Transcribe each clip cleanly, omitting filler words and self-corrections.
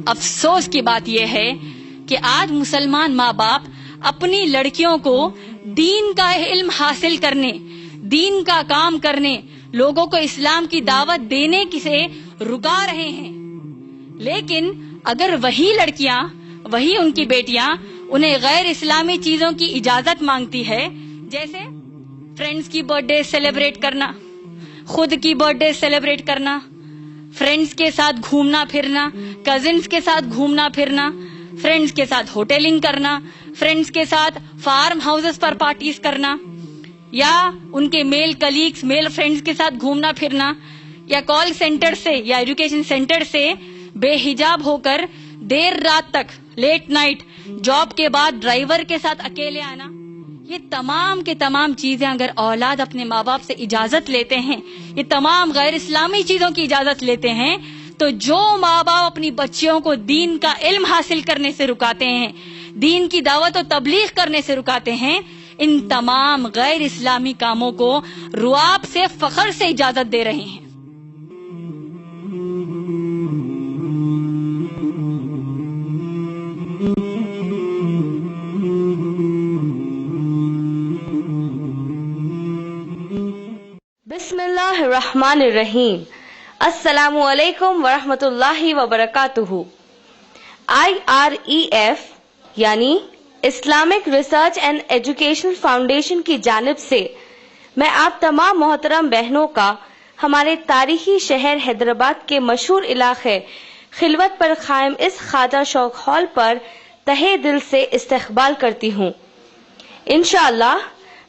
افسوس کی بات یہ ہے کہ آج مسلمان ماں باپ اپنی لڑکیوں کو دین کا علم حاصل کرنے، دین کا کام کرنے، لوگوں کو اسلام کی دعوت دینے سے رکا رہے ہیں. لیکن اگر وہی لڑکیاں، وہی ان کی بیٹیاں انہیں غیر اسلامی چیزوں کی اجازت مانگتی ہے، جیسے فرینڈز کی برتھ ڈے سیلیبریٹ کرنا، خود کی برتھ ڈے سیلیبریٹ کرنا، فرینڈز کے ساتھ گھومنا پھرنا، کزنز کے ساتھ گھومنا پھرنا، فرینڈز کے ساتھ ہوٹلنگ کرنا، فرینڈز کے ساتھ فارم ہاؤسز پر پارٹیز کرنا، یا ان کے میل کلیگز، میل فرینڈز کے ساتھ گھومنا پھرنا، یا کال سینٹر سے یا ایجوکیشن سینٹر سے بے حجاب ہو کر دیر رات تک، لیٹ نائٹ، جاب کے بعد ڈرائیور کے ساتھ اکیلے آنا، یہ تمام کے تمام چیزیں اگر اولاد اپنے ماں باپ سے اجازت لیتے ہیں، یہ تمام غیر اسلامی چیزوں کی اجازت لیتے ہیں، تو جو ماں باپ اپنی بچیوں کو دین کا علم حاصل کرنے سے رکاتے ہیں، دین کی دعوت و تبلیغ کرنے سے رکاتے ہیں، ان تمام غیر اسلامی کاموں کو رعب سے، فخر سے اجازت دے رہے ہیں. بسم اللہ الرحمن الرحیم. السلام علیکم ورحمۃ اللہ وبرکاتہ. IREF یعنی Islamic research and education foundation کی جانب سے میں آپ تمام محترم بہنوں کا ہمارے تاریخی شہر حیدرآباد کے مشہور علاقے خلوت پر قائم اس خواجہ شوق ہال پر تہہ دل سے استقبال کرتی ہوں. انشاءاللہ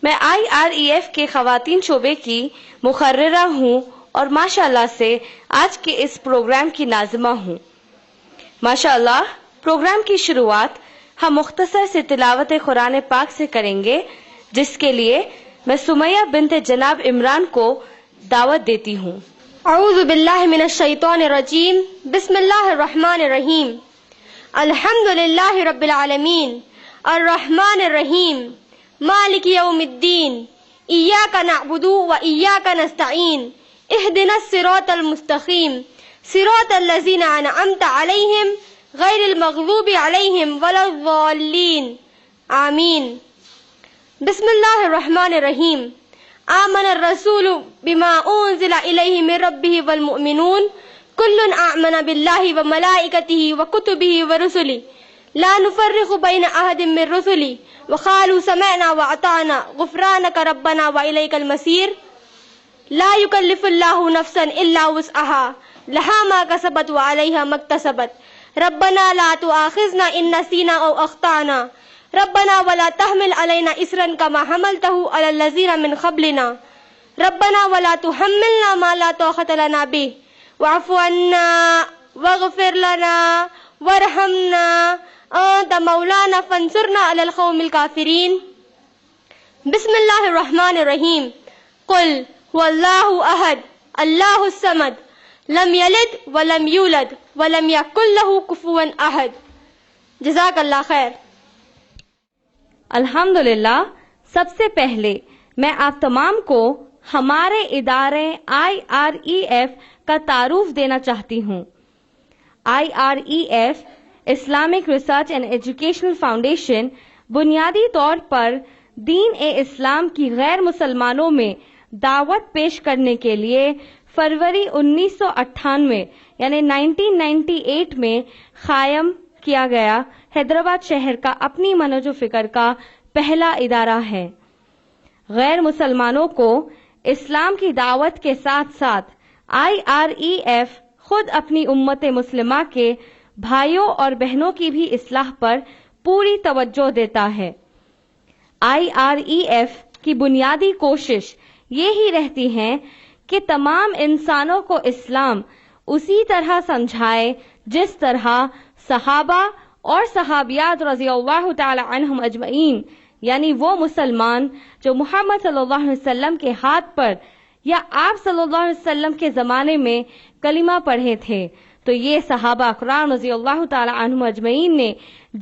میں IREF کے خواتین شعبے کی مقررہ ہوں اور ماشاءاللہ سے آج کے اس پروگرام کی ناظمہ ہوں. ماشاءاللہ پروگرام کی شروعات ہم مختصر سے تلاوت قرآن پاک سے کریں گے، جس کے لیے میں سمیہ بنت جناب عمران کو دعوت دیتی ہوں. اعوذ باللہ من الشیطان الرجیم. بسم اللہ الرحمن الرحیم. الحمد للہ رب العالمین الرحمن الرحیم مالک یوم الدین ایاک نعبد و ایاک نستعین اہدنا الصراط المستقیم صراط الذین انعمت علیہم غیر المغضوب علیہم ولا الضالین آمین. بسم اللہ الرحمن الرحیم. آمن الرسول بما انزل الیہ من ربہ والمؤمنون کل آمن باللہ وملائکتہ وکتبہ ورسلہ لا نفرق بین احد من رسلہ وقالوا سمعنا واطعنا غفرانک ربنا والیک المصیر. لا یکلف اللہ نفسا الا وسعها لها ما کسبت وعلیہا ما اکتسبت. ربنا لا تؤاخذنا ان نسینا او اخطأنا ربنا ولا تحمل علينا إصرا كما حملته على الذين من قبلنا ربنا ولا تحملنا ما لا طاقة لنا به واعف عنا واغفر لنا وارحمنا أنت مولانا فانصرنا على القوم الكافرين. بسم الله الرحمن الرحيم. قل هو الله أحد الله الصمد لم يلد ولم يولد ولم يكن له كفوا أحد. جزاک اللہ خیر. الحمدللہ سب سے پہلے میں آپ تمام کو ہمارے ادارے IREF کا تعارف دینا چاہتی ہوں. IREF Islamic research and educational foundation بنیادی طور پر دین اسلام کی غیر مسلمانوں میں دعوت پیش کرنے کے لیے فروری 1998 یعنی 1998 میں قائم کیا گیا حیدرآباد شہر کا اپنی منہج و فکر کا پہلا ادارہ ہے. غیر مسلمانوں کو اسلام کی دعوت کے ساتھ ساتھ IREF خود اپنی امت مسلمہ کے بھائیوں اور بہنوں کی بھی اصلاح پر پوری توجہ دیتا ہے. IREF کی بنیادی کوشش یہی رہتی ہے کہ تمام انسانوں کو اسلام اسی طرح سمجھائے جس طرح صحابہ اور صحابیات رضی اللہ تعالی عنہم اجمعین، یعنی وہ مسلمان جو محمد صلی اللہ علیہ وسلم کے ہاتھ پر یا آپ صلی اللہ علیہ وسلم کے زمانے میں کلمہ پڑھے تھے، تو یہ صحابہ اکرام رضی اللہ تعالی عنہم اجمعین نے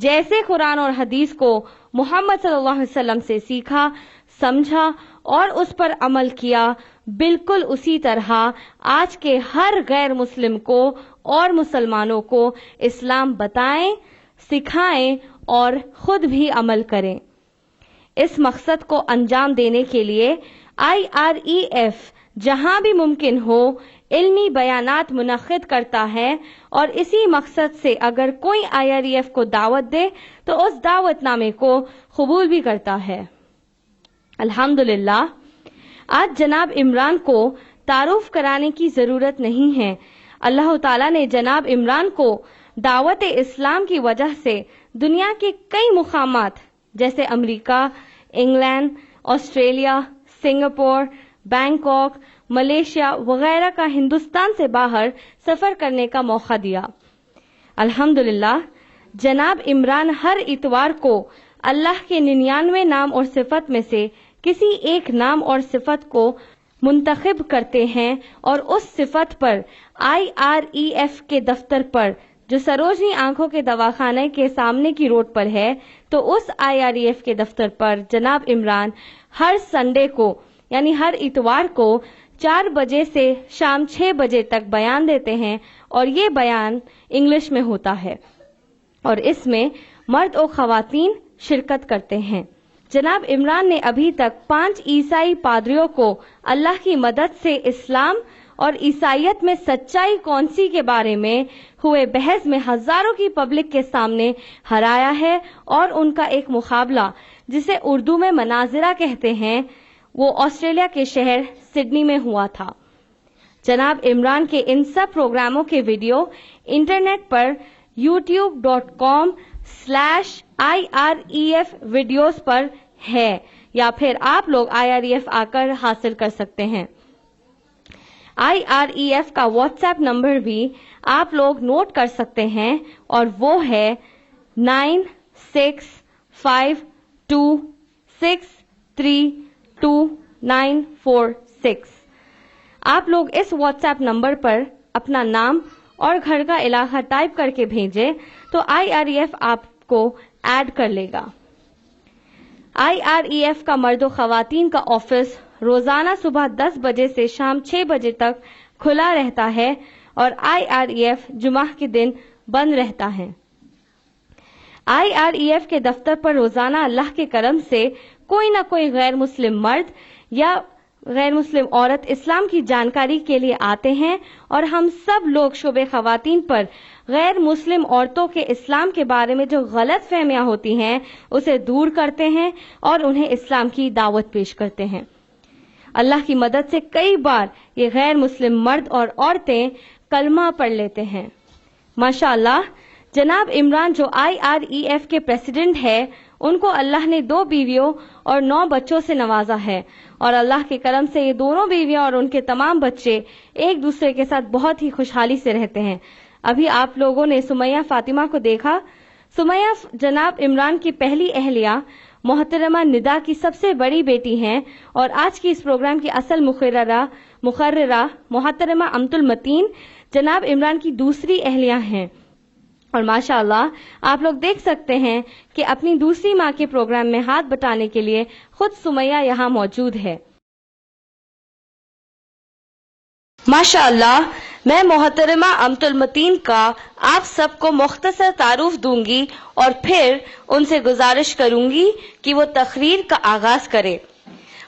جیسے قرآن اور حدیث کو محمد صلی اللہ علیہ وسلم سے سیکھا، سمجھا اور اس پر عمل کیا، بالکل اسی طرح آج کے ہر غیر مسلم کو اور مسلمانوں کو اسلام بتائیں، سکھائیں اور خود بھی عمل کریں۔ اس مقصد کو انجام دینے کے لیے IREF جہاں بھی ممکن ہو علمی بیانات منعقد کرتا ہے، اور اسی مقصد سے اگر کوئی IREF کو دعوت دے تو اس دعوت نامے کو قبول بھی کرتا ہے۔ الحمدللہ آج جناب عمران کو تعارف کرانے کی ضرورت نہیں ہے۔ اللہ تعالیٰ نے جناب عمران کو دعوت اسلام کی وجہ سے دنیا کے کئی مقامات جیسے امریکہ، England, Australia, Singapore, Bangkok, Malaysia وغیرہ کا ہندوستان سے باہر سفر کرنے کا موقع دیا۔ الحمدللہ جناب عمران ہر اتوار کو اللہ کے 99 نام اور صفت میں سے کسی ایک نام اور صفت کو منتخب کرتے ہیں، اور اس صفت پر IREF کے دفتر پر جو سروجنی آنکھوں کے دواخانے کے سامنے کی روڈ پر ہے، تو اس IREF کے دفتر پر جناب عمران ہر سنڈے کو یعنی ہر اتوار کو 4 بجے سے شام 6 بجے تک بیان دیتے ہیں، اور یہ بیان انگلش میں ہوتا ہے اور اس میں مرد و خواتین شرکت کرتے ہیں۔ جناب عمران نے ابھی تک 5 عیسائی پادریوں کو اللہ کی مدد سے اسلام اور عیسائیت میں سچائی کون سی کے بارے میں ہوئے بحث میں ہزاروں کی پبلک کے سامنے ہرایا ہے، اور ان کا ایک مقابلہ جسے اردو میں مناظرہ کہتے ہیں وہ آسٹریلیا کے شہر سڈنی میں ہوا تھا۔ جناب عمران کے ان سب پروگراموں کے ویڈیو انٹرنیٹ پر youtube.com/IREF ویڈیوز پر ہے، یا پھر آپ لوگ IREF آ کر حاصل کر سکتے ہیں۔ IREF کا واٹس ایپ نمبر بھی آپ لوگ نوٹ کر سکتے ہیں، اور وہ ہے 9652632946۔ آپ لوگ اس واٹس ایپ نمبر پر اپنا نام اور گھر کا علاقہ ٹائپ کر کے بھیجیں تو IREF آپ کو ایڈ کر لے گا۔ IREF کا مرد و خواتین کا آفس روزانہ صبح 10 بجے سے شام 6 بجے تک کھلا رہتا ہے، اور IREF جمعہ کے دن بند رہتا ہے۔ IREF کے دفتر پر روزانہ اللہ کے کرم سے کوئی نہ کوئی غیر مسلم مرد یا غیر مسلم عورت اسلام کی جانکاری کے لیے آتے ہیں، اور ہم سب لوگ شعبے خواتین پر غیر مسلم عورتوں کے اسلام کے بارے میں جو غلط فہمیاں ہوتی ہیں اسے دور کرتے ہیں اور انہیں اسلام کی دعوت پیش کرتے ہیں۔ اللہ کی مدد سے کئی بار یہ غیر مسلم مرد اور عورتیں کلمہ پڑھ لیتے ہیں۔ ماشاءاللہ جناب عمران جو IREF کے پریزیڈنٹ ہے، ان کو اللہ نے 2 بیویوں اور 9 بچوں سے نوازا ہے، اور اللہ کے کرم سے یہ دونوں بیویاں اور ان کے تمام بچے ایک دوسرے کے ساتھ بہت ہی خوشحالی سے رہتے ہیں۔ ابھی آپ لوگوں نے سمیہ فاطمہ کو دیکھا۔ سمیہ جناب عمران کی پہلی اہلیہ محترمہ ندا کی سب سے بڑی بیٹی ہیں، اور آج کی اس پروگرام کی اصل مقررہ محترمہ امت المتین جناب عمران کی دوسری اہلیہ ہیں، اور ماشاءاللہ آپ لوگ دیکھ سکتے ہیں کہ اپنی دوسری ماں کے پروگرام میں ہاتھ بٹانے کے لیے خود سمیہ یہاں موجود ہے۔ ماشاءاللہ میں محترمہ امت المتین کا آپ سب کو مختصر تعارف دوں گی، اور پھر ان سے گزارش کروں گی کہ وہ تقریر کا آغاز کرے۔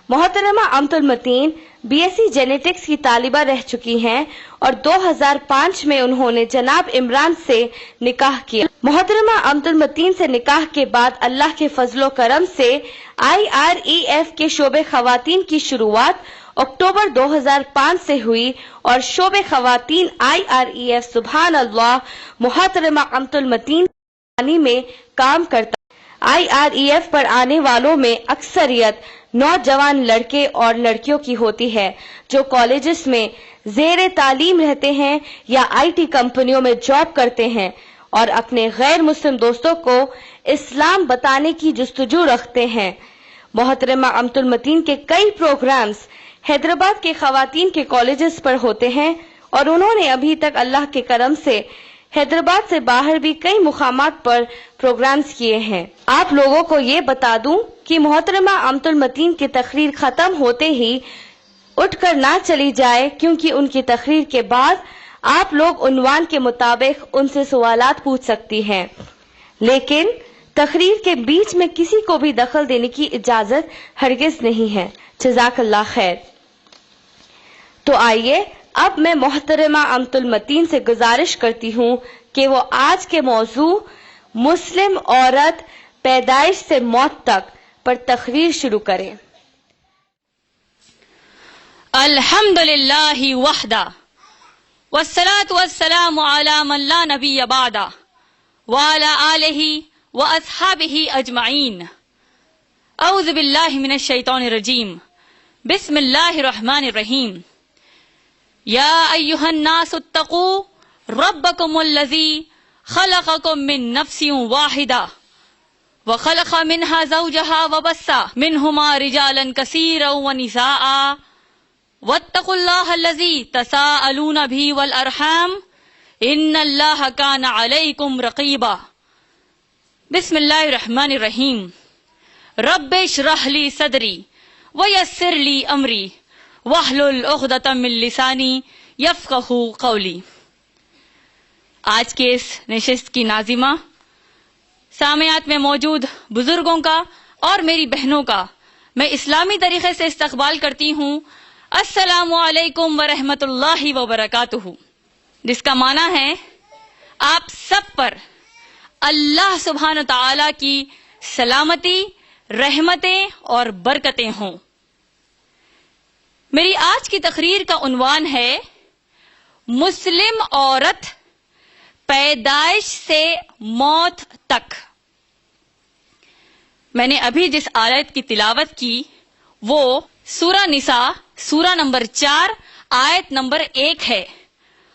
محترمہ امت المتین BSc جینیٹکس کی طالبہ رہ چکی ہیں، اور 2005 میں انہوں نے جناب عمران سے نکاح کیا۔ محترمہ امت المتین سے نکاح کے بعد اللہ کے فضل و کرم سے IREF کے شعبے خواتین کی شروعات اکتوبر 2005 سے ہوئی، اور شعبے خواتین IREF سبحان اللہ محترمہ امت المتین میں کام کرتا۔ IREF پر آنے والوں میں اکثریت نوجوان لڑکے اور لڑکیوں کی ہوتی ہے جو کالجز میں زیر تعلیم رہتے ہیں یا IT کمپنیوں میں جاب کرتے ہیں، اور اپنے غیر مسلم دوستوں کو اسلام بتانے کی جستجو رکھتے ہیں۔ محترمہ امت المتین کے کئی پروگرامز حیدرآباد کے خواتین کے کالجز پر ہوتے ہیں اور انہوں نے ابھی تک اللہ کے کرم سے حیدرآباد سے باہر بھی کئی مقامات پر پروگرامز کیے ہیں۔ آپ لوگوں کو یہ بتا دوں کہ محترمہ امت المتین کی تقریر ختم ہوتے ہی اٹھ کر نہ چلی جائے، کیونکہ ان کی تقریر کے بعد آپ لوگ عنوان کے مطابق ان سے سوالات پوچھ سکتی ہیں، لیکن تقریر کے بیچ میں کسی کو بھی دخل دینے کی اجازت ہرگز نہیں ہے۔ جزاک اللہ خیر۔ تو آئیے اب میں محترمہ امت المتین سے گزارش کرتی ہوں کہ وہ آج کے موضوع مسلم عورت پیدائش سے موت تک پر تقریر شروع کریں۔ الحمدللہ وحدہ والصلاة والسلام علی من لا نبی بعدہ وعلی آلہ واصحابہ اجمعین۔ اعوذ باللہ من الشیطان الرجیم، بسم اللہ الرحمن الرحیم۔ یا ایہا الناس اتقوا ربکم الذی خلقکم من نفس واحدہ وخلق منها زوجها وبث منہما رجالا کثیرا ونساء واتقوا اللہ الذی تساءلون بہ والارحام ان اللہ کان علیکم رقیبا۔ بسم اللہ الرحمن الرحیم۔ رب اشرح لی صدری ویسر لی امری واحلل عقدۃ من لسانی یفقہوا قولی۔ آج کے اس نشست کی ناظمہ سامعات میں موجود بزرگوں کا اور میری بہنوں کا میں اسلامی طریقے سے استقبال کرتی ہوں۔ السلام علیکم ورحمۃ اللہ وبرکاتہ، جس کا معنی ہے آپ سب پر اللہ سبحانہ تعالی کی سلامتی، رحمتیں اور برکتیں ہوں۔ میری آج کی تقریر کا عنوان ہے مسلم عورت پیدائش سے موت تک۔ میں نے ابھی جس آیت کی تلاوت کی وہ سورہ نساء سورہ نمبر 4 آیت نمبر 1 ہے،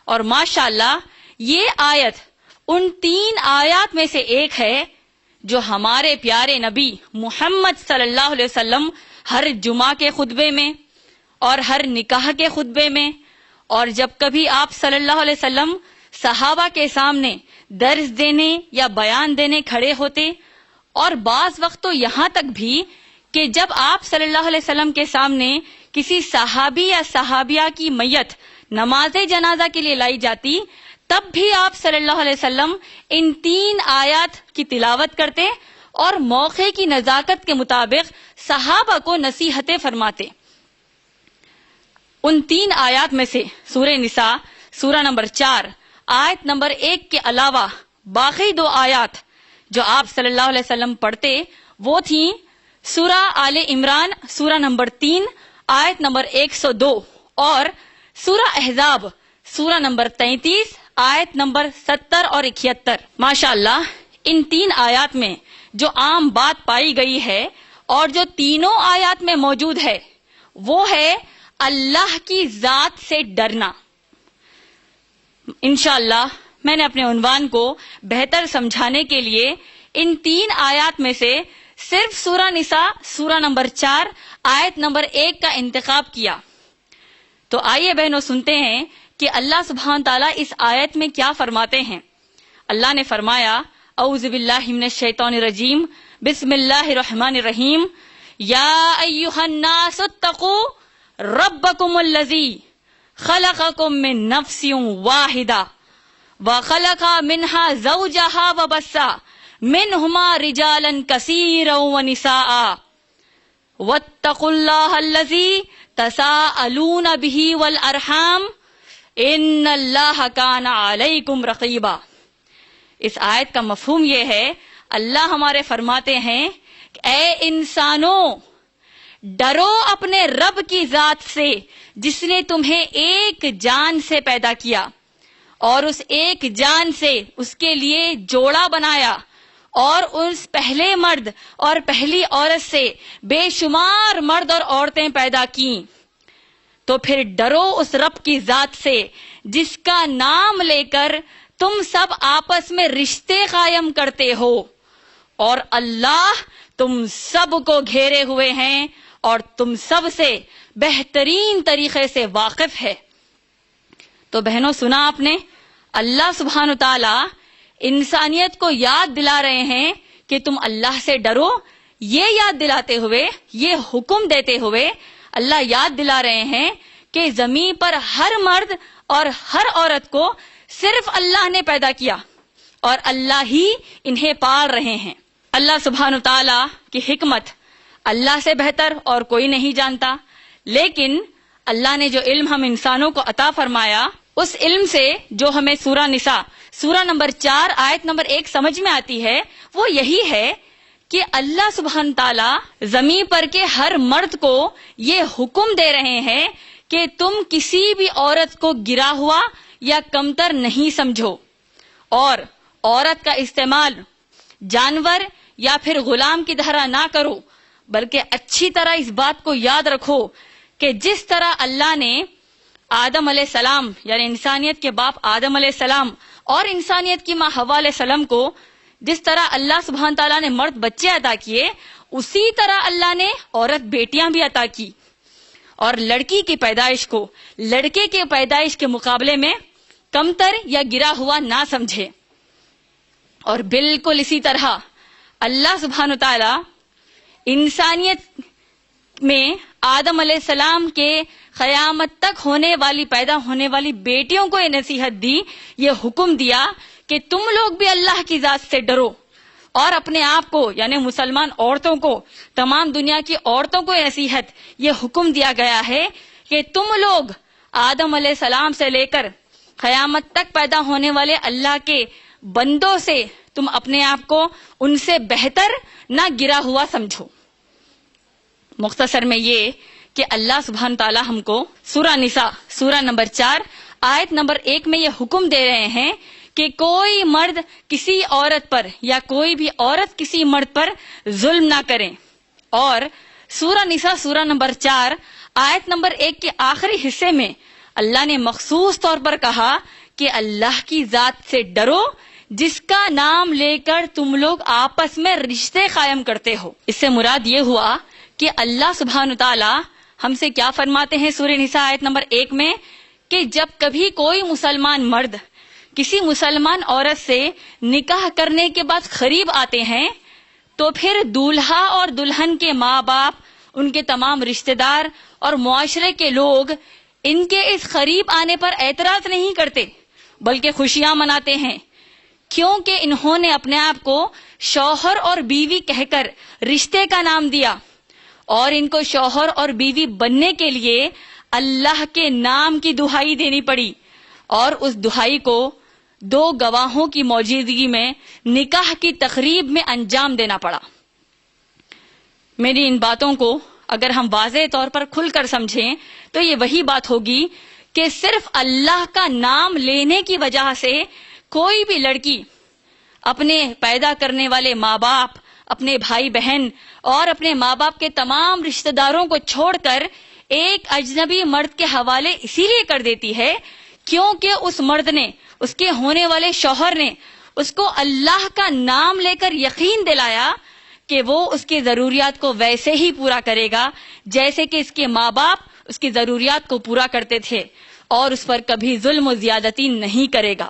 اور ماشاءاللہ یہ آیت ان 3 آیات میں سے ایک ہے جو ہمارے پیارے نبی محمد صلی اللہ علیہ وسلم ہر جمعہ کے خطبے میں اور ہر نکاح کے خطبے میں، اور جب کبھی آپ صلی اللہ علیہ وسلم صحابہ کے سامنے درس دینے یا بیان دینے کھڑے ہوتے، اور بعض وقت تو یہاں تک بھی کہ جب آپ صلی اللہ علیہ وسلم کے سامنے کسی صحابی یا صحابیہ کی میت نماز جنازہ کے لیے لائی جاتی، تب بھی آپ صلی اللہ علیہ وسلم ان 3 آیات کی تلاوت کرتے اور موقع کی نزاکت کے مطابق صحابہ کو نصیحتیں فرماتے۔ ان 3 آیات میں سے سورہ نساء سورہ نمبر 4 آیت نمبر 1 کے علاوہ باقی 2 آیات جو آپ صلی اللہ علیہ وسلم پڑھتے وہ تھیں سورہ آل عمران سورہ نمبر 3 آیت نمبر 102 اور سورہ احزاب سورہ نمبر 33 آیت نمبر 70 اور 71۔ ماشاءاللہ ان 3 آیات میں جو عام بات پائی گئی ہے اور جو تینوں آیات میں موجود ہے وہ ہے اللہ کی ذات سے ڈرنا۔ انشاءاللہ میں نے اپنے عنوان کو بہتر سمجھانے کے لیے ان 3 آیات میں سے صرف سورہ نساء سورہ نمبر 4 آیت نمبر 1 کا انتخاب کیا۔ تو آئیے بہنوں سنتے ہیں کہ اللہ سبحانہ تعالیٰ اس آیت میں کیا فرماتے ہیں۔ اللہ نے فرمایا اعوذ باللہ من الشیطان الرجیم، بسم اللہ الرحمن الرحیم۔ یا ایہا الناس اتقوا ربکم الذی خلقکم من نفس واحدہ وخلق منها زوجها وبث منہما رجالا کثیرا ونساء واتقوا اللہ الذی تساءلون بہ والارحام ان اللہ کان علیکم رقیبا۔ اس آیت کا مفہوم یہ ہے، اللہ ہمارے فرماتے ہیں کہ اے انسانوں ڈرو اپنے رب کی ذات سے جس نے تمہیں ایک جان سے پیدا کیا اور اس ایک جان سے اس کے لیے جوڑا بنایا، اور اس پہلے مرد اور پہلی عورت سے بے شمار مرد اور عورتیں پیدا کیں۔ تو پھر ڈرو اس رب کی ذات سے جس کا نام لے کر تم سب آپس میں رشتے قائم کرتے ہو اور اللہ تم سب کو گھیرے ہوئے ہیں اور تم سب سے بہترین طریقے سے واقف ہے. تو بہنوں سنا آپ نے, اللہ سبحانہ و تعالی انسانیت کو یاد دلا رہے ہیں کہ تم اللہ سے ڈرو. یہ یاد دلاتے ہوئے, یہ حکم دیتے ہوئے اللہ یاد دلا رہے ہیں کہ زمین پر ہر مرد اور ہر عورت کو صرف اللہ نے پیدا کیا اور اللہ ہی انہیں پال رہے ہیں. اللہ سبحانہ تعالیٰ کی حکمت اللہ سے بہتر اور کوئی نہیں جانتا, لیکن اللہ نے جو علم ہم انسانوں کو عطا فرمایا, اس علم سے جو ہمیں سورہ نساء سورہ نمبر 4 آیت نمبر 1 سمجھ میں آتی ہے, وہ یہی ہے کہ اللہ سبحانہ تعالیٰ زمین پر کے ہر مرد کو یہ حکم دے رہے ہیں کہ تم کسی بھی عورت کو گرا ہوا یا کمتر نہیں سمجھو, اور عورت کا استعمال جانور یا پھر غلام کی طرح نہ کرو, بلکہ اچھی طرح اس بات کو یاد رکھو کہ جس طرح اللہ نے آدم علیہ السلام یعنی انسانیت کے باپ آدم علیہ السلام اور انسانیت کی ماں حوا علیہ السلام کو جس طرح اللہ سبحانہ تعالیٰ نے مرد بچے عطا کیے, اسی طرح اللہ نے عورت بیٹیاں بھی عطا کی, اور لڑکی کی پیدائش کو لڑکے کے پیدائش کے مقابلے میں کمتر یا گرا ہوا نہ سمجھے. اور بالکل اسی طرح اللہ سبحانہ تعالیٰ انسانیت میں آدم علیہ السلام کے قیامت تک پیدا ہونے والی بیٹیوں کو یہ نصیحت دی, یہ حکم دیا کہ تم لوگ بھی اللہ کی ذات سے ڈرو, اور اپنے آپ کو یعنی مسلمان عورتوں کو, تمام دنیا کی عورتوں کو یہ نصیحت, یہ حکم دیا گیا ہے کہ تم لوگ آدم علیہ السلام سے لے کر قیامت تک پیدا ہونے والے اللہ کے بندوں سے تم اپنے آپ کو ان سے بہتر نہ گرا ہوا سمجھو. مختصر میں یہ کہ اللہ سبحانہ تعالیٰ ہم کو سورہ نساء سورہ نمبر 4 آیت نمبر 1 میں یہ حکم دے رہے ہیں کہ کوئی مرد کسی عورت پر یا کوئی بھی عورت کسی مرد پر ظلم نہ کریں. اور سورہ نساء سورہ نمبر 4 آیت نمبر 1 کے آخری حصے میں اللہ نے مخصوص طور پر کہا کہ اللہ کی ذات سے ڈرو جس کا نام لے کر تم لوگ آپس میں رشتے قائم کرتے ہو. اس سے مراد یہ ہوا کہ اللہ سبحانہ تعالیٰ ہم سے کیا فرماتے ہیں سورہ نساء آیت نمبر 1 میں کہ جب کبھی کوئی مسلمان مرد کسی مسلمان عورت سے نکاح کرنے کے بعد قریب آتے ہیں تو پھر دولہا اور دلہن کے ماں باپ, ان کے تمام رشتہ دار اور معاشرے کے لوگ ان کے اس قریب آنے پر اعتراض نہیں کرتے بلکہ خوشیاں مناتے ہیں, کیونکہ انہوں نے اپنے آپ کو شوہر اور بیوی کہہ کر رشتے کا نام دیا, اور ان کو شوہر اور بیوی بننے کے لیے اللہ کے نام کی دہائی دینی پڑی, اور اس دہائی کو 2 گواہوں کی موجودگی میں نکاح کی تقریب میں انجام دینا پڑا. میری ان باتوں کو اگر ہم واضح طور پر کھل کر سمجھیں تو یہ وہی بات ہوگی کہ صرف اللہ کا نام لینے کی وجہ سے کوئی بھی لڑکی اپنے پیدا کرنے والے ماں باپ, اپنے بھائی بہن اور اپنے ماں باپ کے تمام رشتہ داروں کو چھوڑ کر ایک اجنبی مرد کے حوالے اسی لیے کر دیتی ہے کیونکہ اس مرد نے, اس کے ہونے والے شوہر نے اس کو اللہ کا نام لے کر یقین دلایا کہ وہ اس کی ضروریات کو ویسے ہی پورا کرے گا جیسے کہ اس کے ماں باپ اس کی ضروریات کو پورا کرتے تھے, اور اس پر کبھی ظلم و زیادتی نہیں کرے گا.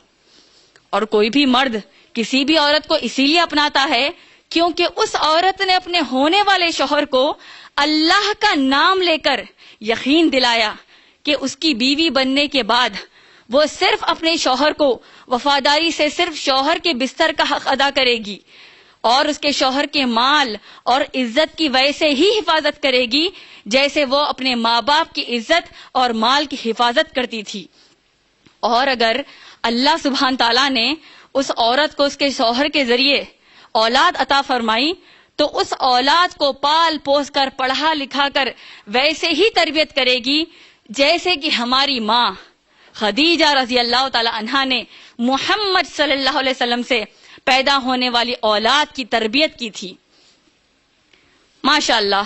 اور کوئی بھی مرد کسی بھی عورت کو اسی لیے اپناتا ہے کیونکہ اس عورت نے اپنے ہونے والے شوہر کو اللہ کا نام لے کر یقین دلایا کہ اس کی بیوی بننے کے بعد وہ صرف اپنے شوہر کو وفاداری سے صرف شوہر کے بستر کا حق ادا کرے گی, اور اس کے شوہر کے مال اور عزت کی ویسے ہی حفاظت کرے گی جیسے وہ اپنے ماں باپ کی عزت اور مال کی حفاظت کرتی تھی. اور اگر اللہ سبحانہ تعالیٰ نے اس عورت کو اس کے شوہر کے ذریعے اولاد عطا فرمائی تو اس اولاد کو پال پوس کر پڑھا لکھا کر ویسے ہی تربیت کرے گی جیسے کہ ہماری ماں خدیجہ رضی اللہ تعالی عنہا نے محمد صلی اللہ علیہ وسلم سے پیدا ہونے والی اولاد کی تربیت کی تھی. ماشاءاللہ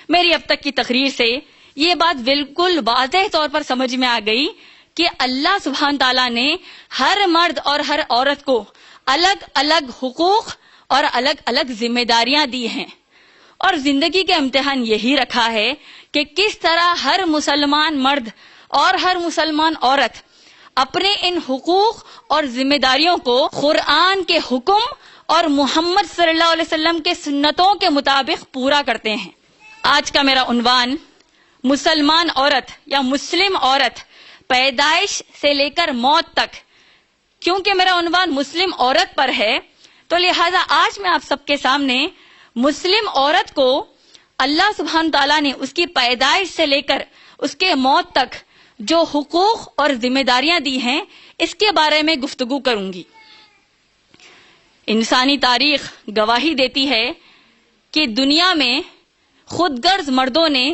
میری اب تک کی تقریر سے یہ بات بالکل واضح طور پر سمجھ میں آ گئی کہ اللہ سبحانہ تعالیٰ نے ہر مرد اور ہر عورت کو الگ الگ حقوق اور الگ الگ ذمہ داریاں دی ہیں، اور زندگی کا امتحان یہی رکھا ہے کہ کس طرح ہر مسلمان مرد اور ہر مسلمان عورت اپنے ان حقوق اور ذمہ داریوں کو قرآن کے حکم اور محمد صلی اللہ علیہ وسلم کے سنتوں کے مطابق پورا کرتے ہیں۔ آج کا میرا عنوان مسلمان عورت یا مسلم عورت پیدائش سے لے کر موت تک، کیونکہ میرا عنوان مسلم عورت پر ہے تو لہذا آج میں آپ سب کے سامنے مسلم عورت کو اللہ سبحانہ تعالیٰ نے اس کی پیدائش سے لے کر اس کے موت تک جو حقوق اور ذمہ داریاں دی ہیں اس کے بارے میں گفتگو کروں گی۔ انسانی تاریخ گواہی دیتی ہے کہ دنیا میں خود غرض مردوں نے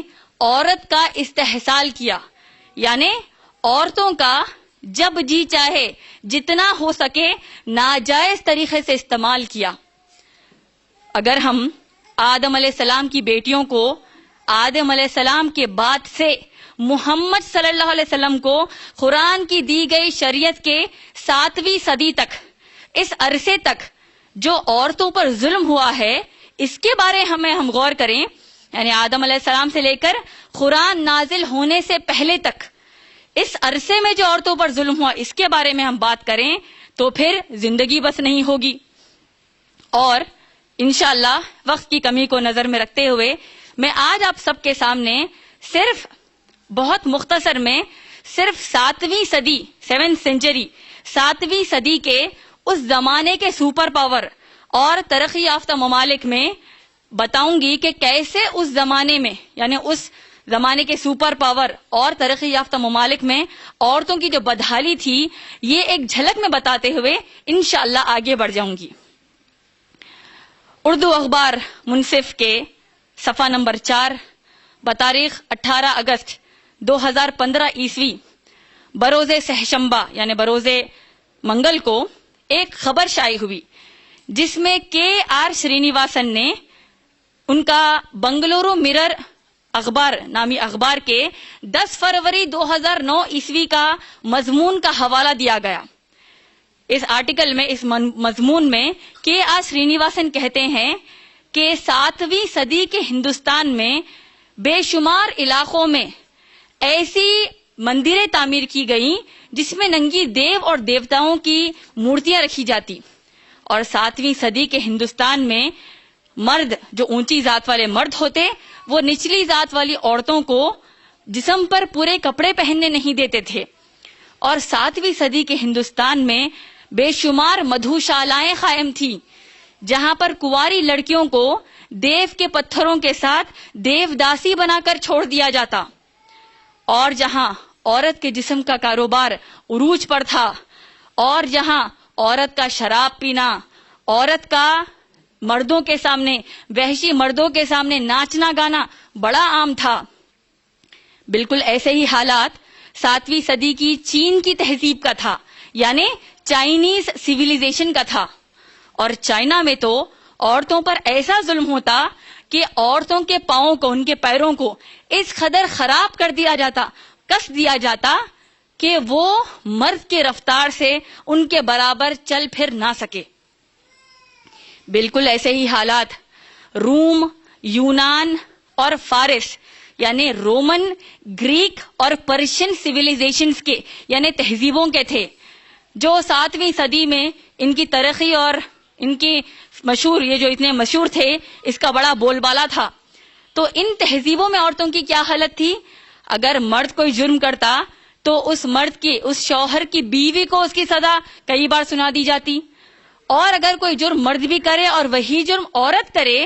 عورت کا استحصال کیا، یعنی عورتوں کا جب جی چاہے جتنا ہو سکے ناجائز طریقے سے استعمال کیا۔ اگر ہم آدم علیہ السلام کی بیٹیوں کو آدم علیہ السلام کے بعد سے محمد صلی اللہ علیہ وسلم کو قرآن کی دی گئی شریعت کے 7ویں صدی تک، اس عرصے تک جو عورتوں پر ظلم ہوا ہے اس کے بارے ہمیں ہم غور کریں، یعنی آدم علیہ السلام سے لے کر قرآن نازل ہونے سے پہلے تک اس عرصے میں جو عورتوں پر ظلم ہوا اس کے بارے میں ہم بات کریں تو پھر زندگی بس نہیں ہوگی۔ اور انشاءاللہ وقت کی کمی کو نظر میں رکھتے ہوئے میں آج آپ سب کے سامنے صرف بہت مختصر میں صرف 7ویں صدی 7th سینچری 7ویں صدی کے اس زمانے کے سپر پاور اور ترقی یافتہ ممالک میں بتاؤں گی کہ کیسے اس زمانے میں، یعنی اس زمانے کے سپر پاور اور ترقی یافتہ ممالک میں عورتوں کی جو بدحالی تھی یہ ایک جھلک میں بتاتے ہوئے انشاءاللہ آگے بڑھ جاؤں گی۔ اردو اخبار منصف کے صفحہ نمبر 4 بتاریخ 18 اگست 2015 عیسوی بروز سہشنبہ یعنی بروز منگل کو ایک خبر شائع ہوئی جس میں KR سرینیواسن نے ان کا بنگلورو مرر اخبار نامی اخبار کے 10 فروری 2009 عیسوی کا مضمون کا حوالہ دیا گیا۔ اس آرٹیکل میں، اس مضمون میں KR سرینیواسن کہتے ہیں کہ 7ویں صدی کے ہندوستان میں بے شمار علاقوں میں ایسی مندریں تعمیر کی گئیں جس میں ننگی دیو اور دیوتاؤں کی مورتیاں رکھی جاتی، اور 7ویں صدی کے ہندوستان میں مرد جو اونچی ذات والے مرد ہوتے وہ نچلی ذات والی عورتوں کو جسم پر پورے کپڑے پہننے نہیں دیتے تھے، اور 7ویں صدی کے ہندوستان میں بے شمار مدھوشالائیں قائم تھی جہاں پر کنواری لڑکیوں کو دیو کے پتھروں کے ساتھ دیوداسی بنا کر چھوڑ دیا جاتا، اور جہاں عورت کے جسم کا کاروبار عروج پر تھا، اور جہاں عورت کا شراب پینا، عورت کا مردوں کے سامنے، وحشی مردوں کے سامنے ناچنا گانا بڑا عام تھا۔ بالکل ایسے ہی حالات 7ویں صدی کی چین کی تہذیب کا تھا، یعنی چائنیز سیویلائزیشن کا تھا، اور چائنا میں تو عورتوں پر ایسا ظلم ہوتا کہ عورتوں کے پاؤں کو، ان کے پیروں کو اس قدر خراب کر دیا جاتا، کس دیا جاتا کہ وہ مرد کے رفتار سے ان کے برابر چل پھر نہ سکے۔ بالکل ایسے ہی حالات روم، یونان اور فارس یعنی رومن، گریک اور پرشین سیویلائزیشنز کے یعنی تہذیبوں کے تھے، جو 7ویں صدی میں ان کی ترقی اور ان کی مشہور، یہ جو اتنے مشہور تھے، اس کا بڑا بول بالا تھا۔ تو ان تہذیبوں میں عورتوں کی کیا حالت تھی؟ اگر مرد کوئی جرم کرتا تو اس مرد کی، اس شوہر کی بیوی کو اس کی سزا کئی بار سنا دی جاتی، اور اگر کوئی جرم مرد بھی کرے اور وہی جرم عورت کرے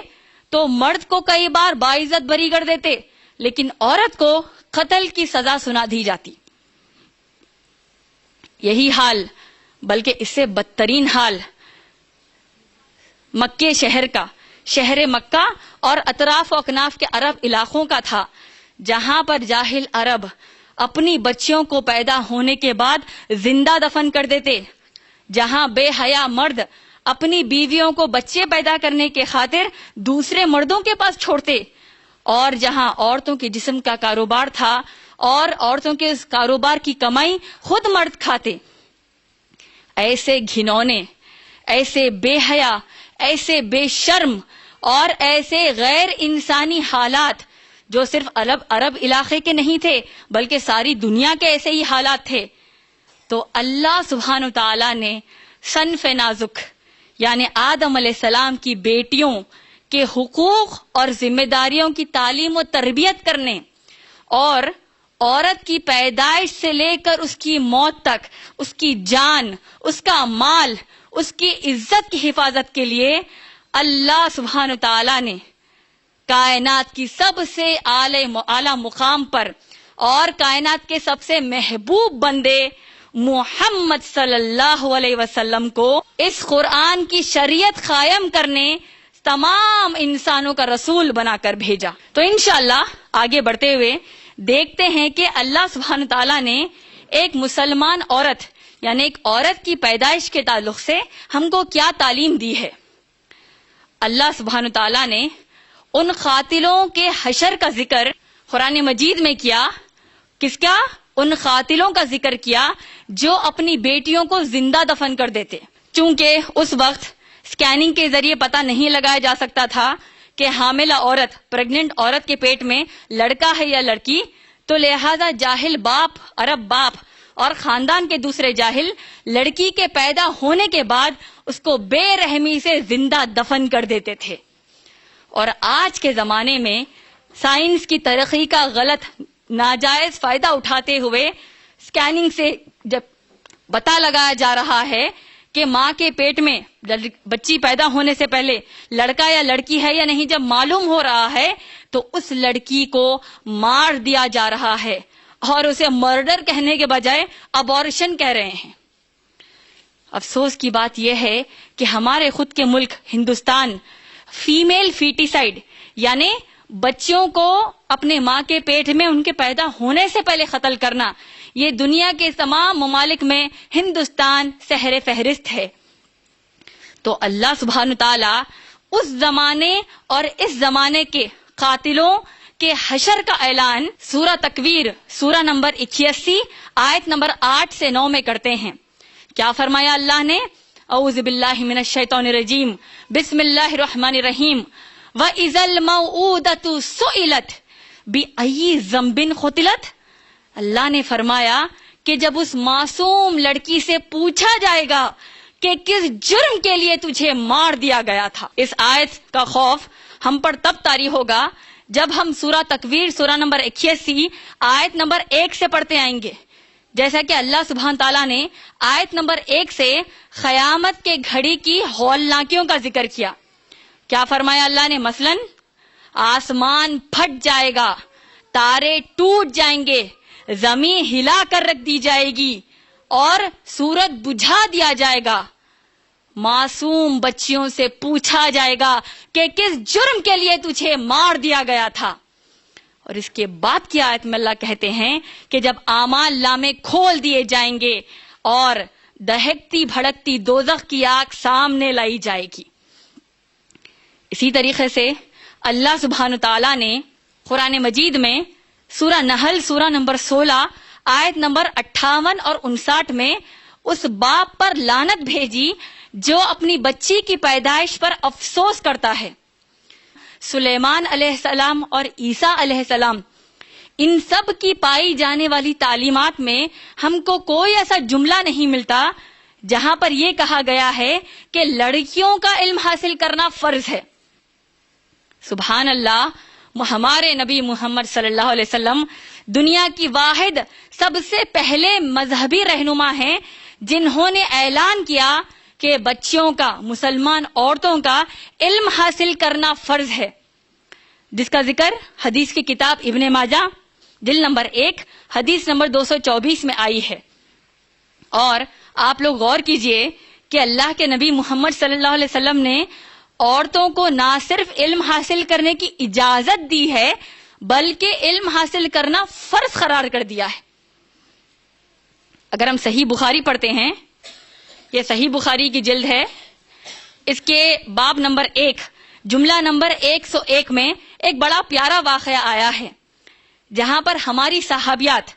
تو مرد کو کئی بار باعزت بری کر دیتے، لیکن عورت کو قتل کی سزا سنا دی جاتی۔ یہی حال، بلکہ اس سے بدترین حال مکے شہر کا، شہر مکہ اور اطراف و اکناف کے عرب علاقوں کا تھا، جہاں پر جاہل عرب اپنی بچیوں کو پیدا ہونے کے بعد زندہ دفن کر دیتے، جہاں بے حیا مرد اپنی بیویوں کو بچے پیدا کرنے کے خاطر دوسرے مردوں کے پاس چھوڑتے، اور جہاں عورتوں کے جسم کا کاروبار تھا اور عورتوں کے اس کاروبار کی کمائی خود مرد کھاتے. ایسے گھنونے، ایسے بے حیا، ایسے بے شرم اور ایسے غیر انسانی حالات جو صرف عرب علاقے کے نہیں تھے بلکہ ساری دنیا کے ایسے ہی حالات تھے. تو اللہ سبحانہ تعالیٰ نے صنف نازک یعنی آدم علیہ السلام کی بیٹیوں کے حقوق اور ذمہ داریوں کی تعلیم و تربیت کرنے اور عورت کی پیدائش سے لے کر اس کی موت تک اس کی جان، اس کا مال، اس کی عزت کی حفاظت کے لیے اللہ سبحانہ تعالیٰ نے کائنات کی سب سے اعلیٰ مقام پر اور کائنات کے سب سے محبوب بندے محمد صلی اللہ علیہ وسلم کو اس قرآن کی شریعت قائم کرنے تمام انسانوں کا رسول بنا کر بھیجا. تو انشاءاللہ آگے بڑھتے ہوئے دیکھتے ہیں کہ اللہ سبحانہ تعالیٰ نے ایک مسلمان عورت یعنی ایک عورت کی پیدائش کے تعلق سے ہم کو کیا تعلیم دی ہے. اللہ سبحانہ تعالیٰ نے ان قاتلوں کے حشر کا ذکر قرآن مجید میں کیا. کس کا؟ ان قاتلوں کا ذکر کیا جو اپنی بیٹیوں کو زندہ دفن کر دیتے. چونکہ اس وقت سکیننگ کے ذریعے پتہ نہیں لگایا جا سکتا تھا کہ حاملہ عورت، پریگننٹ عورت کے پیٹ میں لڑکا ہے یا لڑکی، تو لہذا جاہل باپ، عرب باپ اور خاندان کے دوسرے جاہل لڑکی کے پیدا ہونے کے بعد اس کو بے رحمی سے زندہ دفن کر دیتے تھے. اور آج کے زمانے میں سائنس کی ترقی کا غلط ناجائز فائدہ اٹھاتے ہوئے سکیننگ سے جب پتہ لگایا جا رہا ہے کہ ماں کے پیٹ میں بچی پیدا ہونے سے پہلے لڑکا یا لڑکی ہے یا نہیں، جب معلوم ہو رہا ہے تو اس لڑکی کو مار دیا جا رہا ہے اور اسے مرڈر کہنے کے بجائے ابارشن کہہ رہے ہیں. افسوس کی بات یہ ہے کہ ہمارے خود کے ملک ہندوستان فیمیل فیٹیسائڈ یعنی بچوں کو اپنے ماں کے پیٹ میں ان کے پیدا ہونے سے پہلے قتل کرنا، یہ دنیا کے تمام ممالک میں ہندوستان سہر فہرست ہے. تو اللہ سبحانہ تعالیٰ اس زمانے اور اس زمانے کے قاتلوں کے حشر کا اعلان سورہ تکویر سورہ نمبر 81 آیت نمبر 8 سے 9 میں کرتے ہیں. کیا فرمایا اللہ نے؟ اعوذ باللہ من الشیطان الرجیم، بسم اللہ الرحمن الرحیم. وَإِذَا الْمَوْءُودَةُ سُئِلَتْ بِأَيِّ ذَنبٍ قُتِلَتْ. اللہ نے فرمایا کہ جب اس معصوم لڑکی سے پوچھا جائے گا کہ کس جرم کے لیے تجھے مار دیا گیا تھا. اس آیت کا خوف ہم پر تب طاری ہوگا جب ہم سورہ تکویر سورہ نمبر 81 آیت نمبر 1 سے پڑھتے آئیں گے. جیسا کہ اللہ سبحانہ تعالیٰ نے آیت نمبر 1 سے قیامت کے گھڑی کی ہولناکیوں کا ذکر کیا. کیا فرمایا اللہ نے؟ مثلاً آسمان پھٹ جائے گا، تارے ٹوٹ جائیں گے، زمین ہلا کر رکھ دی جائے گی اور سورج بجھا دیا جائے گا. معصوم بچیوں سے پوچھا جائے گا کہ کس جرم کے لیے تجھے مار دیا گیا تھا. اور اس کے بعد کی آیت میں اللہ کہتے ہیں کہ جب اعمال نامے کھول دیے جائیں گے اور دہکتی بھڑکتی دوزخ کی آگ سامنے لائی جائے گی. اسی طریقے سے اللہ سبحانہ تعالیٰ نے قرآن مجید میں سورہ نحل سورہ نمبر 16 آیت نمبر 58 اور 59 میں اس باپ پر لعنت بھیجی جو اپنی بچی کی پیدائش پر افسوس کرتا ہے. سلیمان علیہ السلام اور عیسیٰ علیہ السلام، ان سب کی پائی جانے والی تعلیمات میں ہم کو کوئی ایسا جملہ نہیں ملتا جہاں پر یہ کہا گیا ہے کہ لڑکیوں کا علم حاصل کرنا فرض ہے. سبحان اللہ، ہمارے نبی محمد صلی اللہ علیہ وسلم دنیا کی واحد سب سے پہلے مذہبی رہنما ہیں جنہوں نے اعلان کیا کہ بچیوں کا، مسلمان عورتوں کا علم حاصل کرنا فرض ہے، جس کا ذکر حدیث کی کتاب ابن ماجہ جلد نمبر 1 حدیث نمبر 224 میں آئی ہے. اور آپ لوگ غور کیجئے کہ اللہ کے نبی محمد صلی اللہ علیہ وسلم نے عورتوں کو نہ صرف علم حاصل کرنے کی اجازت دی ہے بلکہ علم حاصل کرنا فرض قرار کر دیا ہے. اگر ہم صحیح بخاری پڑھتے ہیں، یہ صحیح بخاری کی جلد ہے، اس کے باب نمبر 1 جملہ نمبر 101 میں ایک بڑا پیارا واقعہ آیا ہے جہاں پر ہماری صحابیات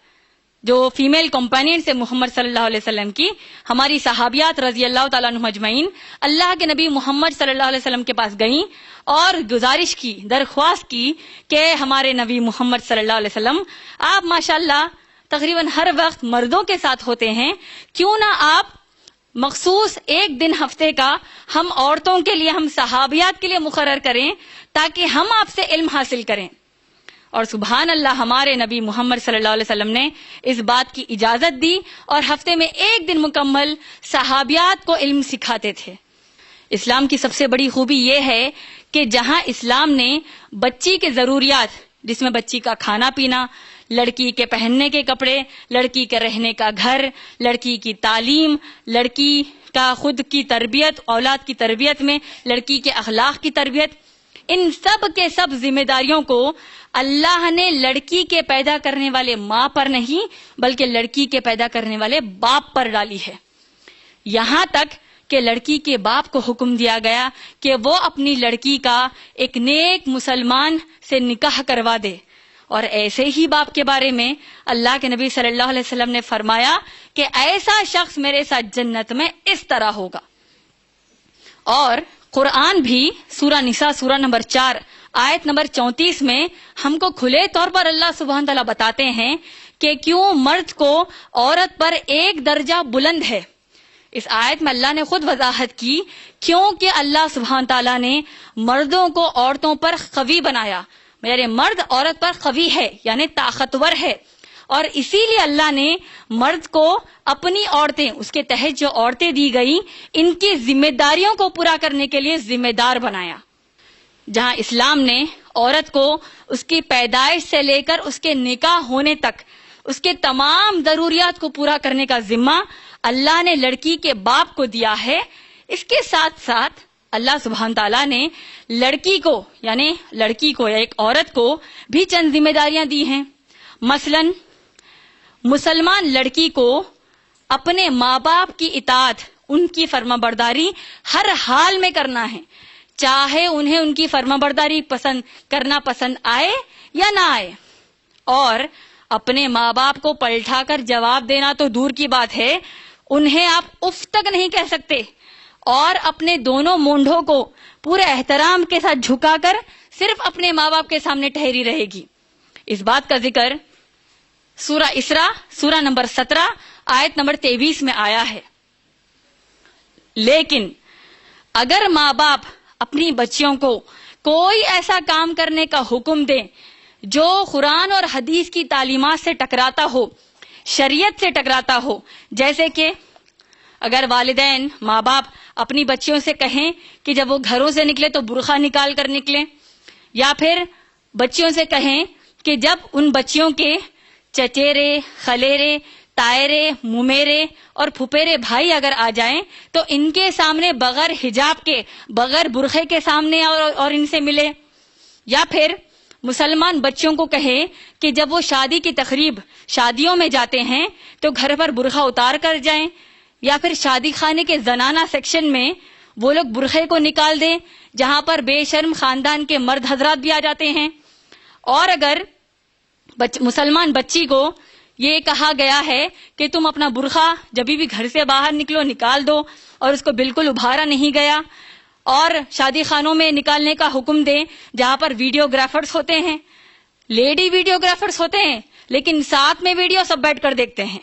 جو فیمیل کمپینین سے محمد صلی اللہ علیہ وسلم کی، ہماری صحابیات رضی اللہ تعالیٰ عنہم اجمعین اللہ کے نبی محمد صلی اللہ علیہ وسلم کے پاس گئیں اور گزارش کی، درخواست کی کہ ہمارے نبی محمد صلی اللہ علیہ وسلم آپ ماشاءاللہ تقریباً ہر وقت مردوں کے ساتھ ہوتے ہیں، کیوں نہ آپ مخصوص ایک دن ہفتے کا ہم عورتوں کے لیے، ہم صحابیات کے لیے مقرر کریں تاکہ ہم آپ سے علم حاصل کریں. اور سبحان اللہ، ہمارے نبی محمد صلی اللہ علیہ وسلم نے اس بات کی اجازت دی اور ہفتے میں ایک دن مکمل صحابیات کو علم سکھاتے تھے. اسلام کی سب سے بڑی خوبی یہ ہے کہ جہاں اسلام نے بچی کے ضروریات، جس میں بچی کا کھانا پینا، لڑکی کے پہننے کے کپڑے، لڑکی کے رہنے کا گھر، لڑکی کی تعلیم، لڑکی کا خود کی تربیت، اولاد کی تربیت میں لڑکی کے اخلاق کی تربیت، ان سب کے سب ذمہ داریوں کو اللہ نے لڑکی کے پیدا کرنے والے ماں پر نہیں بلکہ لڑکی کے پیدا کرنے والے باپ پر ڈالی ہے. یہاں تک کہ لڑکی کے باپ کو حکم دیا گیا کہ وہ اپنی لڑکی کا ایک نیک مسلمان سے نکاح کروا دے. اور ایسے ہی باپ کے بارے میں اللہ کے نبی صلی اللہ علیہ وسلم نے فرمایا کہ ایسا شخص میرے ساتھ جنت میں اس طرح ہوگا. اور قرآن بھی سورہ نساء سورہ نمبر 4 آیت نمبر 34 میں ہم کو کھلے طور پر اللہ سبحانہ تعالیٰ بتاتے ہیں کہ کیوں مرد کو عورت پر ایک درجہ بلند ہے. اس آیت میں اللہ نے خود وضاحت کی کیونکہ اللہ سبحانہ تعالیٰ نے مردوں کو عورتوں پر قوی بنایا. میرے مرد عورت پر قوی ہے یعنی طاقتور ہے، اور اسی لیے اللہ نے مرد کو اپنی عورتیں، اس کے تحت جو عورتیں دی گئی، ان کی ذمہ داریوں کو پورا کرنے کے لیے ذمہ دار بنایا. جہاں اسلام نے عورت کو اس کی پیدائش سے لے کر اس کے نکاح ہونے تک اس کے تمام ضروریات کو پورا کرنے کا ذمہ اللہ نے لڑکی کے باپ کو دیا ہے. اس کے ساتھ ساتھ اللہ سبحانہ تعالیٰ نے لڑکی کو یعنی لڑکی کو یا ایک عورت کو بھی چند ذمہ داریاں دی ہیں. مثلاً مسلمان لڑکی کو اپنے ماں باپ کی اطاعت، ان کی فرما برداری ہر حال میں کرنا ہے، چاہے انہیں ان کی فرما برداری کرنا پسند آئے یا نہ آئے. اور اپنے ماں باپ کو پلٹا کر جواب دینا تو دور کی بات ہے، انہیں آپ اف تک نہیں کہہ سکتے. اور اپنے دونوں مونڈھوں کو پورے احترام کے ساتھ جھکا کر صرف اپنے ماں باپ کے سامنے ٹھہری رہے گی. اس بات کا ذکر سورہ اسراء سورہ نمبر 17 آیت نمبر 23 میں آیا ہے. لیکن اگر ماں باپ اپنی بچیوں کو کوئی ایسا کام کرنے کا حکم دیں جو قرآن اور حدیث کی تعلیمات سے ٹکراتا ہو، شریعت سے ٹکراتا ہو، جیسے کہ اگر والدین ماں باپ اپنی بچیوں سے کہیں کہ جب وہ گھروں سے نکلے تو برقع نکال کر نکلیں، یا پھر بچیوں سے کہیں کہ جب ان بچیوں کے چچیرے، خلیرے، تائرے، ممیرے اور پھپھیرے بھائی اگر آ جائیں تو ان کے سامنے بغیر حجاب کے، بغیر برقعے کے سامنے اور ان سے ملے. یا پھر مسلمان بچوں کو کہے کہ جب وہ شادی کی تقریب، شادیوں میں جاتے ہیں تو گھر پر برقع اتار کر جائیں، یا پھر شادی خانے کے زنانہ سیکشن میں وہ لوگ برقعے کو نکال دیں جہاں پر بے شرم خاندان کے مرد حضرات بھی آ جاتے ہیں. اور اگر مسلمان بچی کو یہ کہا گیا ہے کہ تم اپنا برقع جب بھی گھر سے باہر نکلو نکال دو اور اس کو بالکل ابھارا نہیں گیا، اور شادی خانوں میں نکالنے کا حکم دیں جہاں پر ویڈیوگرافرز ہوتے ہیں، لیڈی ویڈیوگرافرز ہوتے ہیں لیکن ساتھ میں ویڈیو سب بیٹھ کر دیکھتے ہیں.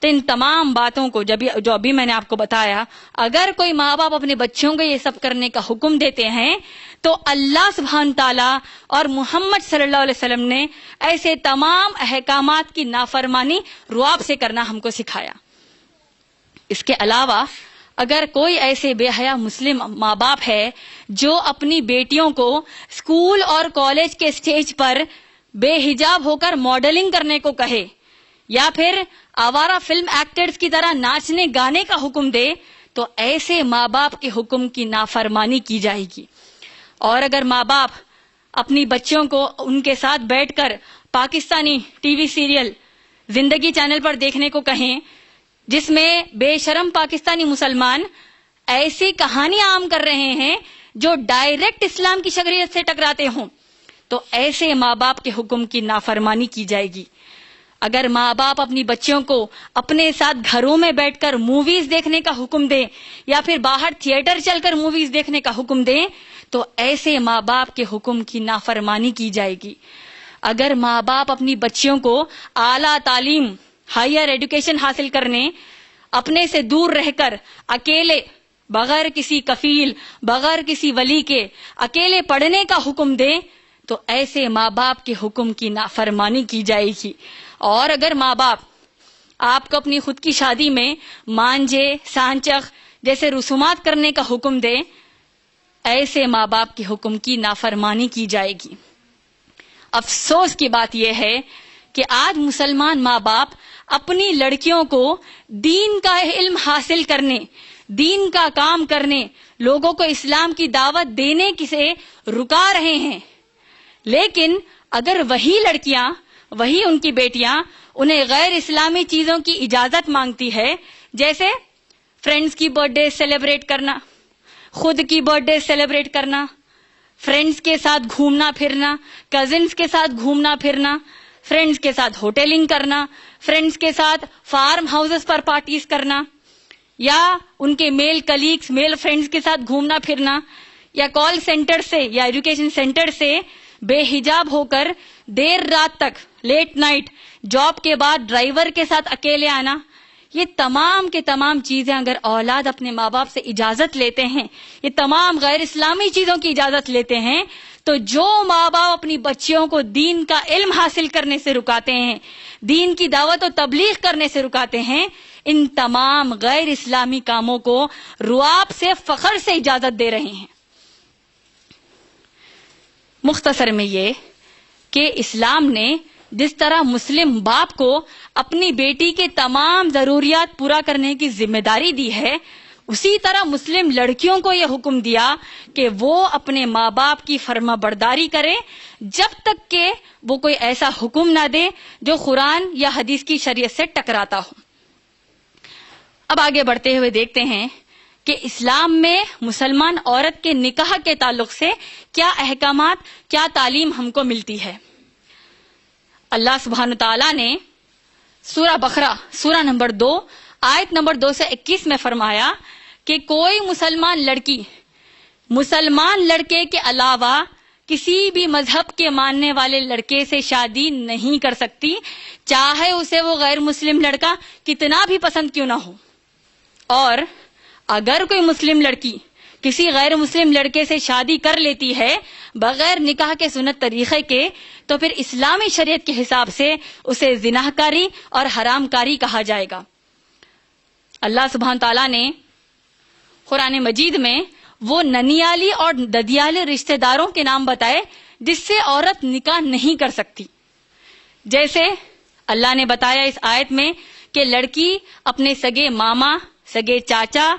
تو ان تمام باتوں کو جو ابھی میں نے آپ کو بتایا، اگر کوئی ماں باپ اپنے بچوں کو یہ سب کرنے کا حکم دیتے ہیں تو اللہ سبحانہ تعالیٰ اور محمد صلی اللہ علیہ وسلم نے ایسے تمام احکامات کی نافرمانی رعب سے کرنا ہم کو سکھایا. اس کے علاوہ اگر کوئی ایسے بے حیا مسلم ماں باپ ہے جو اپنی بیٹیوں کو اسکول اور کالج کے اسٹیج پر بے حجاب ہو کر ماڈلنگ کرنے کو کہے، یا پھر آوارہ فلم ایکٹرز کی طرح ناچنے گانے کا حکم دے، تو ایسے ماں باپ کے حکم کی نافرمانی کی جائے گی. اور اگر ماں باپ اپنی بچوں کو ان کے ساتھ بیٹھ کر پاکستانی ٹی وی سیریل زندگی چینل پر دیکھنے کو کہیں جس میں بے شرم پاکستانی مسلمان ایسی کہانیاں عام کر رہے ہیں جو ڈائریکٹ اسلام کی شریعت سے ٹکراتے ہوں، تو ایسے ماں باپ کے حکم کی نافرمانی کی جائے گی۔ اگر ماں باپ اپنی بچیوں کو اپنے ساتھ گھروں میں بیٹھ کر موویز دیکھنے کا حکم دیں یا پھر باہر تھیٹر چل کر موویز دیکھنے کا حکم دیں تو ایسے ماں باپ کے حکم کی نافرمانی کی جائے گی۔ اگر ماں باپ اپنی بچیوں کو اعلیٰ تعلیم، ہائر ایجوکیشن حاصل کرنے اپنے سے دور رہ کر اکیلے، بغیر کسی کفیل، بغیر کسی ولی کے اکیلے پڑھنے کا حکم دیں تو ایسے ماں باپ کے حکم کی نافرمانی کی جائے گی۔ اور اگر ماں باپ آپ کو اپنی خود کی شادی میں مانجے، سانچخ جیسے رسومات کرنے کا حکم دیں، ایسے ماں باپ کے حکم کی نافرمانی کی جائے گی۔ افسوس کی بات یہ ہے کہ آج مسلمان ماں باپ اپنی لڑکیوں کو دین کا علم حاصل کرنے، دین کا کام کرنے، لوگوں کو اسلام کی دعوت دینے سے رکا رہے ہیں۔ لیکن اگر وہی لڑکیاں، وہی ان کی بیٹیاں انہیں غیر اسلامی چیزوں کی اجازت مانگتی ہے، جیسے فرینڈز کی برتھ ڈے سیلیبریٹ کرنا، خود کی برتھ ڈے سیلیبریٹ کرنا، فرینڈز کے ساتھ گھومنا پھرنا، کزنز کے ساتھ گھومنا پھرنا، فرینڈز کے ساتھ ہوٹلنگ کرنا، فرینڈز کے ساتھ فارم ہاؤسز پر پارٹیز کرنا، یا ان کے میل کلیگز، میل فرینڈز کے ساتھ گھومنا پھرنا، یا کال سینٹر سے یا ایجوکیشن سینٹر سے بے حجاب ہو کر دیر رات تک، لیٹ نائٹ، جاب کے بعد ڈرائیور کے ساتھ اکیلے آنا، یہ تمام کے تمام چیزیں اگر اولاد اپنے ماں باپ سے اجازت لیتے ہیں، یہ تمام غیر اسلامی چیزوں کی اجازت لیتے ہیں، تو جو ماں باپ اپنی بچیوں کو دین کا علم حاصل کرنے سے رکاتے ہیں، دین کی دعوت و تبلیغ کرنے سے رکاتے ہیں، ان تمام غیر اسلامی کاموں کو رعب سے، فخر سے اجازت دے رہے ہیں۔ مختصر میں یہ کہ اسلام نے جس طرح مسلم باپ کو اپنی بیٹی کے تمام ضروریات پورا کرنے کی ذمہ داری دی ہے، اسی طرح مسلم لڑکیوں کو یہ حکم دیا کہ وہ اپنے ماں باپ کی فرما برداری کریں جب تک کہ وہ کوئی ایسا حکم نہ دے جو قرآن یا حدیث کی شریعت سے ٹکراتا ہو۔ اب آگے بڑھتے ہوئے دیکھتے ہیں کہ اسلام میں مسلمان عورت کے نکاح کے تعلق سے کیا احکامات، کیا تعلیم ہم کو ملتی ہے۔ اللہ سبحانہ تعالیٰ نے سورہ بقرہ، سورہ نمبر 2، آیت نمبر 2 سے 21 میں فرمایا کہ کوئی مسلمان لڑکی مسلمان لڑکے کے علاوہ کسی بھی مذہب کے ماننے والے لڑکے سے شادی نہیں کر سکتی، چاہے اسے وہ غیر مسلم لڑکا کتنا بھی پسند کیوں نہ ہو۔ اور اگر کوئی مسلم لڑکی کسی غیر مسلم لڑکے سے شادی کر لیتی ہے بغیر نکاح کے سنت طریقے کے، تو پھر اسلامی شریعت کے حساب سے اسے زنا کاری اور حرام کاری کہا جائے گا۔ اللہ سبحانہ تعالیٰ نے قرآن مجید میں وہ ننیالی اور ددیالے رشتہ داروں کے نام بتائے جس سے عورت نکاح نہیں کر سکتی۔ جیسے اللہ نے بتایا اس آیت میں کہ لڑکی اپنے سگے ماما، سگے چاچا،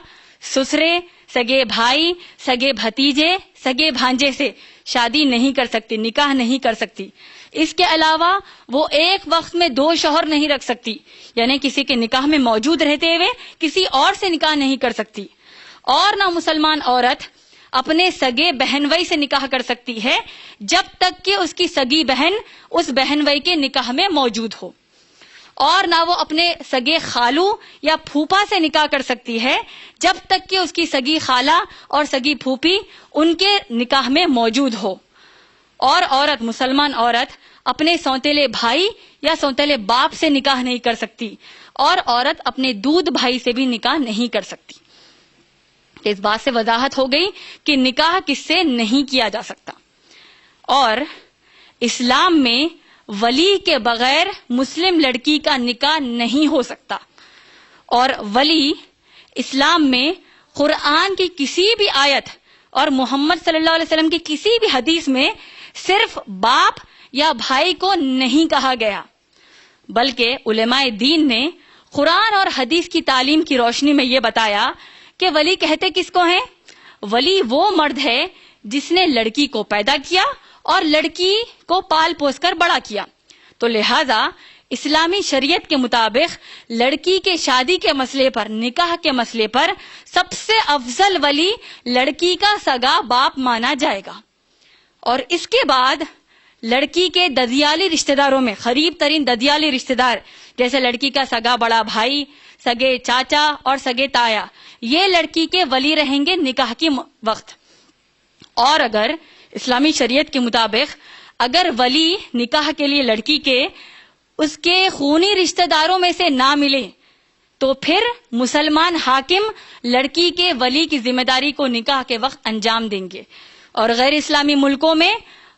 سسرے، سگے بھائی، سگے بھتیجے، سگے بھانجے سے شادی نہیں کر سکتی، نکاح نہیں کر سکتی۔ اس کے علاوہ وہ ایک وقت میں 2 شوہر نہیں رکھ سکتی، یعنی کسی کے نکاح میں موجود رہتے ہوئے کسی اور سے نکاح نہیں کر سکتی۔ اور نہ مسلمان عورت اپنے سگے بہن بھائی سے نکاح کر سکتی ہے جب تک کہ اس کی سگی بہن اس بہن بھائی کے نکاح میں موجود ہو، اور نہ وہ اپنے سگے خالو یا پھوپھا سے نکاح کر سکتی ہے جب تک کہ اس کی سگی خالہ اور سگی پھوپھی ان کے نکاح میں موجود ہو۔ اور عورت، مسلمان عورت اپنے سوتیلے بھائی یا سوتیلے باپ سے نکاح نہیں کر سکتی، اور عورت اپنے دودھ بھائی سے بھی نکاح نہیں کر سکتی۔ اس بات سے وضاحت ہو گئی کہ نکاح کس سے نہیں کیا جا سکتا۔ اور اسلام میں ولی کے بغیر مسلم لڑکی کا نکاح نہیں ہو سکتا، اور ولی اسلام میں قرآن کی کسی بھی آیت اور محمد صلی اللہ علیہ وسلم کی کسی بھی حدیث میں صرف باپ یا بھائی کو نہیں کہا گیا، بلکہ علماء دین نے قرآن اور حدیث کی تعلیم کی روشنی میں یہ بتایا کہ ولی کہتے کس کو ہیں؟ ولی وہ مرد ہے جس نے لڑکی کو پیدا کیا اور لڑکی کو پال پوس کر بڑا کیا۔ تو لہذا اسلامی شریعت کے مطابق لڑکی کے شادی کے مسئلے پر، نکاح کے مسئلے پر سب سے افضل ولی لڑکی کا سگا باپ مانا جائے گا، اور اس کے بعد لڑکی کے ددیالی رشتہ داروں میں قریب ترین ددیالی رشتہ دار جیسے لڑکی کا سگا بڑا بھائی، سگے چاچا اور سگے تایا، یہ لڑکی کے ولی رہیں گے نکاح کی وقت. اور اگر اسلامی شریعت کے مطابق اگر ولی نکاح کے لیے لڑکی کے اس کے خونی رشتہ داروں میں سے نہ ملے تو پھر مسلمان حاکم لڑکی کے ولی کی ذمہ داری کو نکاح کے وقت انجام دیں گے. اور غیر اسلامی ملکوں میں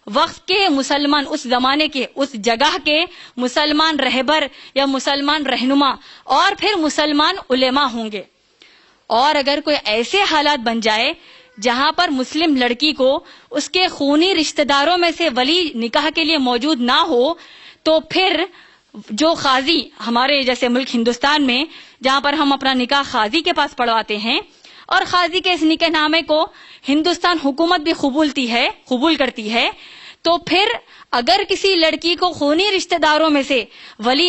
وقت کے مسلمان، اس زمانے کے، اس جگہ کے مسلمان رہبر یا مسلمان رہنما اور پھر مسلمان علماء ہوں گے. اور اگر کوئی ایسے حالات بن جائے جہاں پر مسلم لڑکی کو اس کے خونی رشتہ داروں میں سے ولی نکاح کے لیے موجود نہ ہو تو پھر جو قاضی، ہمارے جیسے ملک ہندوستان میں جہاں پر ہم اپنا نکاح قاضی کے پاس پڑھواتے ہیں اور قاضی کے اس نکاح نامے کو ہندوستان حکومت بھی قبول کرتی ہے، تو پھر اگر کسی لڑکی کو خونی رشتہ داروں میں سے ولی